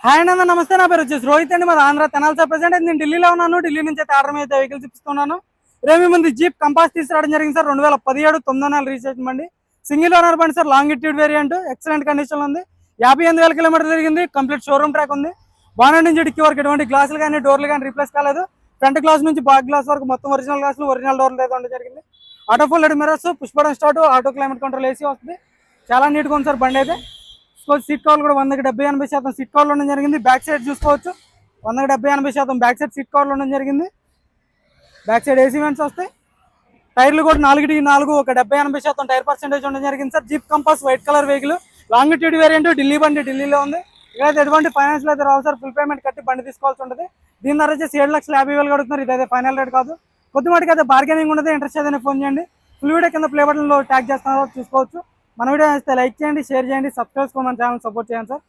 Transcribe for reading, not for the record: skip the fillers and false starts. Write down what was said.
Hi అన్న నమస్తే. నా పేరు వచ్చేసి రోహిత్ అండి. మాది ఆంధ్ర తెనాలి సార్. ప్రెసెంట్ అయితే నేను ఢిల్లీలో ఉన్నాను. ఢిల్లీ నుంచి అయితే ఆర్డర్ మీద వెహికల్స్ ఇస్తున్నాను. రేపు ముందు జీప్ కంపాస్ తీసుకురావడం జరిగింది సార్. 2017 9 నెలల రిజిస్ట్రేషన్ బండి, సింగిల్ ఓనర్ బండి sir. Longitude variant, excellent condition ఉంది. 58,000 కిలోమీటర్ తిరిగింది. కంప్లీట్ షోరూమ్ ట్రాక్ ఉంది. బాగా నుంచి డిక్కి వరకు ఎటువంటి గ్లాసులు కానీ డోర్లు కానీ రీప్లేస్ కాలేదు. ఫ్రంట్ గ్లాస్ నుంచి బ్యాక్ గ్లాస్ వరకు మొత్తం ఒరిజినల్ గ్లాసులు, ఒరిజినల్ డోర్లు అయితే ఉండడం జరిగింది. Auto full head mirrors, push button start, auto climate control AC వస్తుంది. చాలా నీట్గా ఉంది సార్ బండి అయితే. సీట్ కవర్ కూడా 100-80-80% సీట్ కవర్లు ఉండడం జరిగింది. బ్యాక్ సైడ్ చూసుకోవచ్చు, 100-80-80% బ్యాక్ సైడ్ సీట్ కవర్లు ఉండడం జరిగింది. బ్యాక్ సైడ్ ఏసీ వెంట్స్ వస్తాయి. టైర్లు కూడా 4/4 ఒక 70-80% టైర్ పర్సెంటేజ్ ఉండడం జరిగింది sir. Jeep compass white colour vehicle, longitude variant, Delhi బండి, ఢిల్లీలో ఉంది. ఇకైతే ఎటువంటి ఫైనాన్షియల్ అయితే రావు సార్. ఫుల్ పేమెంట్ కట్టి బండి తీసుకోవాల్సి ఉంటుంది. దీని ధర వచ్చేసి 7,50,000 కడుతున్నారు. ఇదైతే ఫైనల్ రేట్ కాదు. కొద్ది మటుకు అయితే బార్గెనింగ్ ఉండదు. ఇంట్రెస్ట్ ఏదైనా ఫోన్ చేయండి. ఫుల్ వీడియో కింద ప్లే బటన్లో ట్యాగ్ చేస్తున్నారు, చూసుకోవచ్చు. మన వీడియో నచ్చితే లైక్ చేయండి, షేర్ చేయండి, సబ్స్క్రైబ్ చేసుకోమని ఛానల్ సపోర్ట్ చేయండి సార్.